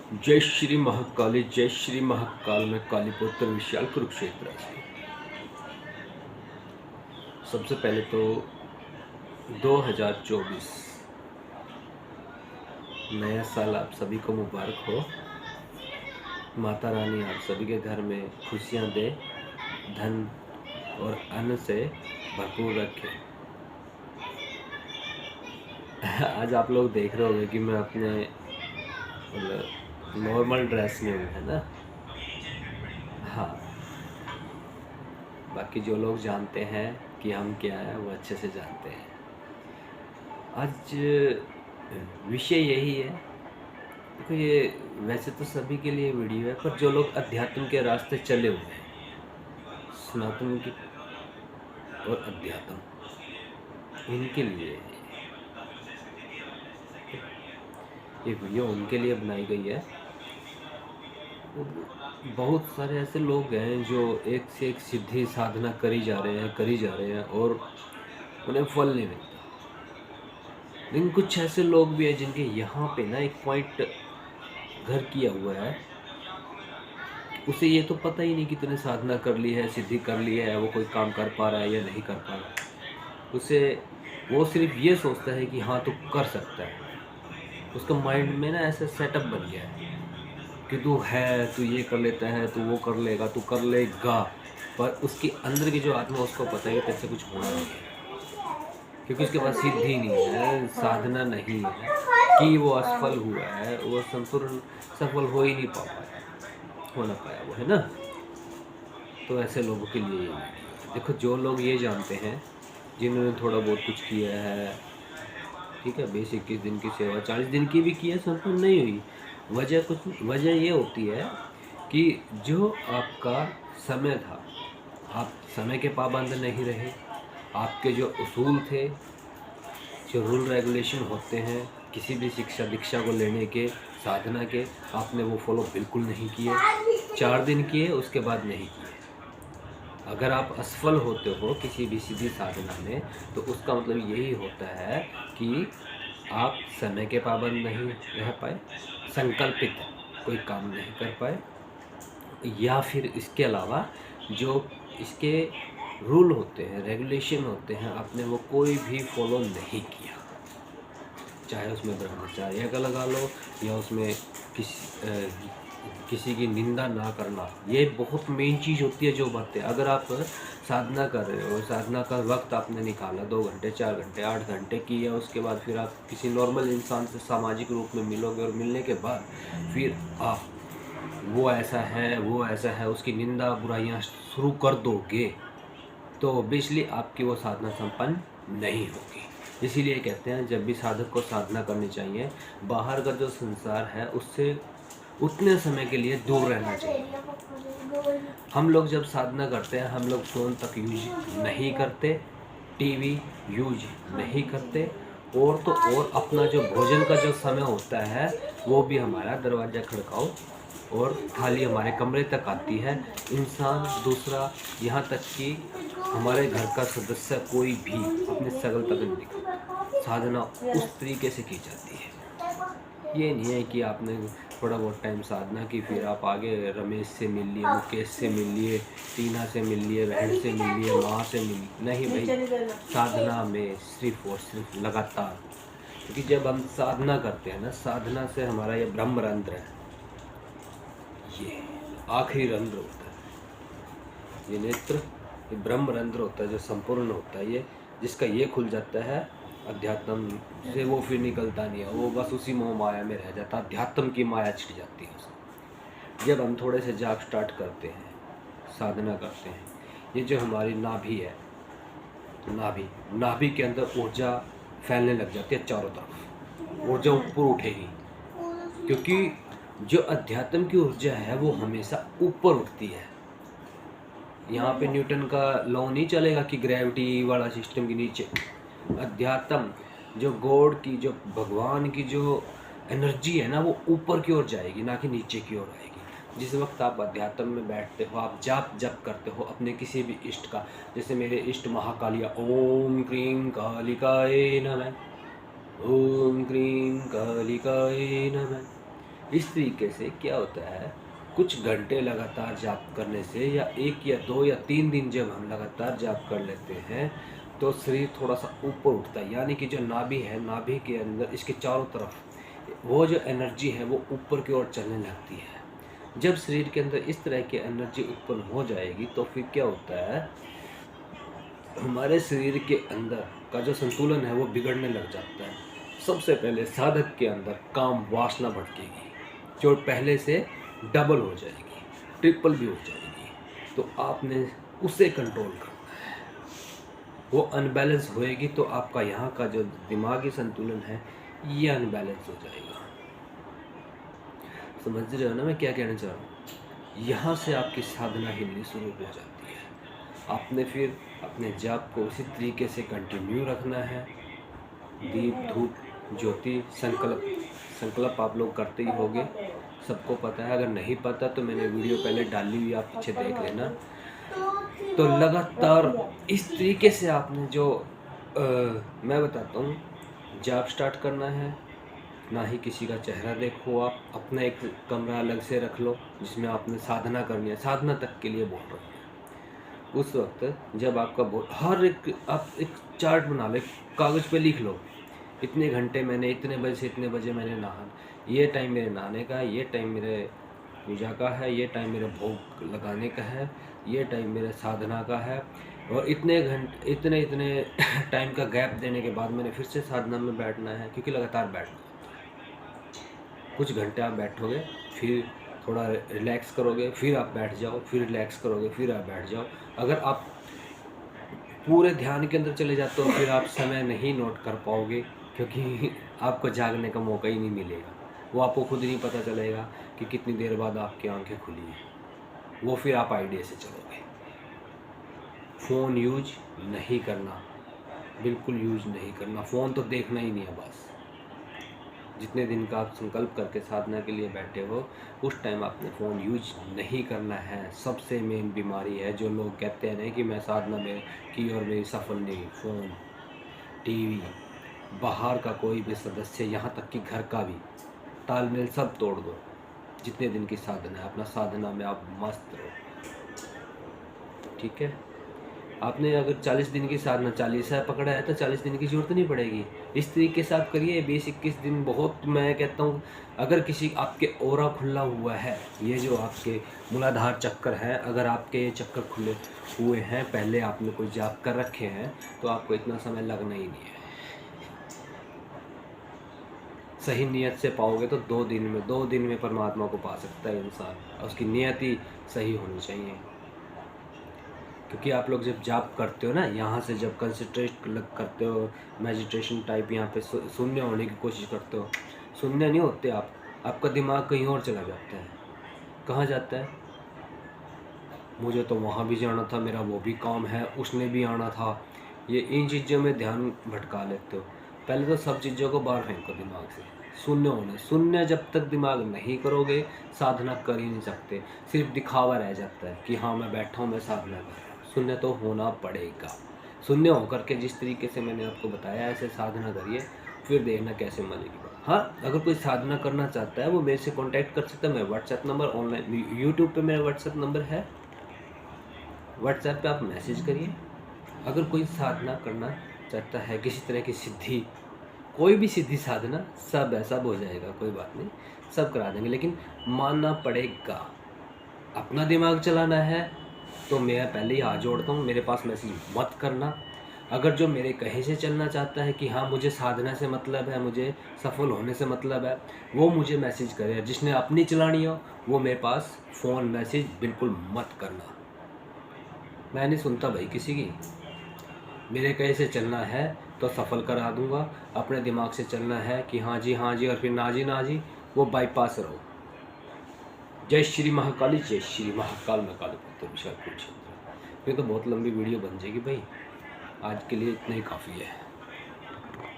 जय श्री महाकाली, जय श्री महाकाल में कालीपुत्र विशाल कुरुक्षेत्र से। सबसे पहले तो 2024 नया साल आप सभी को मुबारक हो। माता रानी आप सभी के घर में खुशियां दे, धन और अन्न से भरपूर रखे। आज आप लोग देख रहे होंगे कि मैं अपने नॉर्मल ड्रेस में हूँ, है ना। हाँ, बाकी जो लोग जानते हैं कि हम क्या है वो अच्छे से जानते हैं। आज विषय यही है। देखो, ये वैसे तो सभी के लिए वीडियो है, पर जो लोग अध्यात्म के रास्ते चले हुए हैं, सनातन की और अध्यात्म, इनके लिए ये वीडियो उनके लिए बनाई गई है। बहुत सारे ऐसे लोग हैं जो एक से एक सिद्धि साधना करी जा रहे हैं और उन्हें फल नहीं मिलता। लेकिन कुछ ऐसे लोग भी हैं जिनके यहाँ पे ना एक पॉइंट घर किया हुआ है, उसे ये तो पता ही नहीं कि तूने साधना कर ली है, सिद्धि कर ली है, वो कोई काम कर पा रहा है या नहीं कर पा रहा। उसे वो सिर्फ ये सोचता है कि हाँ तू कर सकता है। उसका माइंड में ना ऐसा सेटअप बन गया है कि तू ये कर लेता है, तू वो कर लेगा, तू कर लेगा। पर उसके अंदर की जो आत्मा, उसको पता है कि तेरे से कुछ होना नहीं है, क्योंकि उसके पास सिद्धि नहीं है, साधना नहीं है कि वो असफल हुआ है, वो संपूर्ण सफल हो ही नहीं हो ना पाया वो, है ना। तो ऐसे लोगों के लिए ये देखो, जो लोग ये जानते हैं, जिन्होंने थोड़ा बहुत कुछ किया है, ठीक है, 20-21 दिन की सेवा 40 दिन की भी की है, संपूर्ण नहीं हुई। वजह ये होती है कि जो आपका समय था, आप समय के पाबंद नहीं रहे। आपके जो उसूल थे, जो रूल रेगुलेशन होते हैं किसी भी शिक्षा दीक्षा को लेने के, साधना के, आपने वो फॉलो बिल्कुल नहीं किए। 4 दिन किए, उसके बाद नहीं किए। अगर आप असफल होते हो किसी भी सीधी साधना में, तो उसका मतलब यही होता है कि आप समय के पाबंद नहीं रह पाए, संकल्पित कोई काम नहीं कर पाए, या फिर इसके अलावा जो इसके रूल होते हैं, रेगुलेशन होते हैं, आपने वो कोई भी फॉलो नहीं किया। चाहे उसमें ब्रह्मचर्य का लगा लो, या उसमें किसी की निंदा ना करना, ये बहुत मेन चीज़ होती है। जो बातें अगर आप साधना कर रहे हो, साधना का वक्त आपने निकाला 2 घंटे, 4 घंटे, 8 घंटे किया, उसके बाद फिर आप किसी नॉर्मल इंसान से सामाजिक रूप में मिलोगे, और मिलने के बाद फिर आप वो ऐसा है उसकी निंदा बुराइयां शुरू कर दोगे, तो ऑब्वियसली आपकी वो साधना संपन्न नहीं होगी। इसीलिए कहते हैं जब भी साधक को साधना करनी चाहिए, बाहर का जो संसार है उससे उतने समय के लिए दूर रहना चाहिए। हम लोग जब साधना करते हैं, हम लोग फ़ोन तक यूज नहीं करते, टीवी यूज नहीं करते, और तो और अपना जो भोजन का जो समय होता है वो भी हमारा दरवाज़ा खड़काओ और थाली हमारे कमरे तक आती है। इंसान दूसरा, यहाँ तक कि हमारे घर का सदस्य कोई भी अपने शक्ल तक नहीं दिखाता। साधना उस तरीके से की जाती है। ये नहीं है कि आपने थोड़ा बहुत टाइम साधना की, फिर आप आगे रमेश से मिल लिए, मुकेश से मिल लिए, टीना से मिल लिए, बहन से मिल लिए, माँ से मिल लिए। नहीं भाई, साधना में सिर्फ और सिर्फ लगातार, क्योंकि जब हम साधना करते हैं ना, साधना से हमारा ये ब्रह्म रंध्र है, ये आखिरी रंध्र होता है, ये नेत्र, ये ब्रह्म रंध्र होता है जो संपूर्ण होता है, ये जिसका ये खुल जाता है, अध्यात्म से वो फिर निकलता नहीं है, वो बस उसी मोह माया में रह जाता है, अध्यात्म की माया छिड़ जाती है उसको। जब हम थोड़े से जाप स्टार्ट करते हैं, साधना करते हैं, ये जो हमारी नाभि है, नाभि के अंदर ऊर्जा फैलने लग जाती है, चारों तरफ ऊर्जा ऊपर उठेगी, क्योंकि जो अध्यात्म की ऊर्जा है वो हमेशा ऊपर उठती है। यहाँ पे न्यूटन का लॉ नहीं चलेगा कि ग्रेविटी वाला सिस्टम के नीचे। अध्यात्म जो गॉड की, जो भगवान की जो एनर्जी है ना, वो ऊपर की ओर जाएगी, ना कि नीचे की ओर आएगी। जिस वक्त आप अध्यात्म में बैठते हो, आप जप करते हो अपने किसी भी इष्ट का, जैसे मेरे इष्ट महाकालिया, ओम क्रीं कालिकाय नमः, ओम क्रीं कालिकाय नमः, इस तरीके से क्या होता है, कुछ घंटे लगातार जाप करने से या 1 या 2 या 3 दिन जब हम लगातार जाप कर लेते हैं तो शरीर थोड़ा सा ऊपर उठता है, यानी कि जो नाभि है, नाभि के अंदर इसके चारों तरफ वो जो एनर्जी है वो ऊपर की ओर चलने लगती है। जब शरीर के अंदर इस तरह की एनर्जी उत्पन्न हो जाएगी तो फिर क्या होता है, हमारे शरीर के अंदर का जो संतुलन है वो बिगड़ने लग जाता है। सबसे पहले साधक के अंदर काम वासना भड़केगी, जो पहले से डबल हो जाएगी, ट्रिपल भी हो जाएगी। तो आपने उसे कंट्रोल करना है। वो अनबैलेंस होएगी तो आपका यहाँ का जो दिमागी संतुलन है ये अनबैलेंस हो जाएगा। समझ रहे हो ना मैं क्या कहना चाह रहा हूँ? यहाँ से आपकी साधना हिलनी शुरू हो जाती है। आपने फिर अपने जाप को उसी तरीके से कंटिन्यू रखना है। दीप, धूप, ज्योति, संकल्प आप लोग करते ही होंगे, सबको पता है। अगर नहीं पता तो मैंने वीडियो पहले डाली हुई, आप पीछे देख लेना। तो लगातार इस तरीके से आपने जो मैं बताता हूँ, जाप स्टार्ट करना है। ना ही किसी का चेहरा देखो, आप अपना एक कमरा अलग से रख लो जिसमें आपने साधना करनी है। साधना तक के लिए बोल रहा हूँ। उस वक्त जब आपका हर एक, आप एक चार्ट बना लो, कागज़ पे लिख लो, इतने घंटे मैंने, इतने बजे से इतने बजे मैंने नहाना, ये टाइम मेरे नहाने का है, ये टाइम मेरे पूजा का है, ये टाइम मेरे भोग लगाने का है, ये टाइम मेरे साधना का है, और इतने घंटे इतने इतने टाइम का गैप देने के बाद मैंने फिर से साधना में बैठना है, क्योंकि लगातार बैठना होता है। कुछ घंटे आप बैठोगे, फिर थोड़ा रिलैक्स करोगे, फिर आप बैठ जाओ, फिर रिलैक्स करोगे, फिर आप बैठ जाओ। अगर आप पूरे ध्यान के अंदर चले जाते हो फिर आप समय नहीं नोट कर पाओगे, क्योंकि आपको जागने का मौका ही नहीं मिलेगा। वो आपको खुद नहीं पता चलेगा कि कितनी देर बाद आपकी आंखें खुली हैं। वो फिर आप आइडिया से चलोगे। फ़ोन यूज नहीं करना, बिल्कुल यूज नहीं करना। फ़ोन तो देखना ही नहीं है बस। जितने दिन का आप संकल्प करके साधना के लिए बैठे हो उस टाइम आपने फ़ोन यूज नहीं करना है। सबसे मेन बीमारी है जो लोग कहते हैं ना कि मैं साधना में की और मेरी सफल नहीं। फ़ोन, टीवी, बाहर का कोई भी सदस्य, यहाँ तक कि घर का भी तालमेल सब तोड़ दो। जितने दिन की साधना है, अपना साधना में आप मस्त रहो, ठीक है। आपने अगर 40 दिन की साधना 40 पकड़ा है तो 40 दिन की ज़रूरत नहीं पड़ेगी। इस तरीके से आप करिए 20-21 दिन। बहुत, मैं कहता हूँ, अगर किसी आपके ओरा खुला हुआ है, ये जो आपके मूलाधार चक्कर है, अगर आपके ये चक्कर खुले हुए हैं, पहले आपने कोई जाप कर रखे हैं, तो आपको इतना समय लगना ही नहीं है। सही नियत से पाओगे तो 2 दिन में परमात्मा को पा सकता है इंसान। उसकी नियत ही सही होनी चाहिए। क्योंकि आप लोग जब जाप करते हो ना, यहाँ से जब कंसंट्रेट करते हो, मेडिटेशन टाइप यहाँ पे शून्य होने की कोशिश करते हो, शून्य नहीं होते आप, आपका दिमाग कहीं और चला जाता है। कहाँ जाता है? मुझे तो वहाँ भी जाना था, मेरा वो भी काम है, उसने भी आना था। ये इन चीज़ों में ध्यान भटका लेते हो। पहले तो सब चीज़ों को बाहर फेंको दिमाग से। शून्य जब तक दिमाग नहीं करोगे साधना कर ही नहीं सकते। सिर्फ दिखावा रह जाता है कि हाँ मैं बैठा हूँ, मैं साधना कर रहा हूँ। शून्य तो होना पड़ेगा। शून्य होकर के जिस तरीके से मैंने आपको बताया ऐसे साधना करिए, फिर देखना कैसे मिलेगी। हाँ, अगर कोई साधना करना चाहता है वो मेरे से कांटेक्ट कर सकता है। मैं व्हाट्सएप नंबर, ऑनलाइन यूट्यूब पे मेरा व्हाट्सएप नंबर है, व्हाट्सएप पे आप मैसेज करिए। अगर कोई साधना करना चाहता है, किसी तरह की सिद्धि, कोई भी सिद्धि साधना, सब हो जाएगा, कोई बात नहीं, सब करा देंगे। लेकिन मानना पड़ेगा। अपना दिमाग चलाना है तो मैं पहले ही हाथ जोड़ता हूँ, मेरे पास मैसेज मत करना। अगर जो मेरे कहे से चलना चाहता है कि हाँ मुझे साधना से मतलब है, मुझे सफल होने से मतलब है, वो मुझे मैसेज करे। जिसने अपनी चलानी हो वो मेरे पास फ़ोन मैसेज बिल्कुल मत करना। मैं नहीं सुनता भाई किसी की। मेरे कहे से चलना है तो सफल करा दूंगा। अपने दिमाग से चलना है कि हाँ जी और फिर ना जी, वो बाईपास रहो। जय श्री महाकाली, जय श्री महाकाल में काली पुत्र विशाल कुरुक्षेत्र। फिर तो बहुत लंबी वीडियो बन जाएगी भाई, आज के लिए इतना ही काफ़ी है।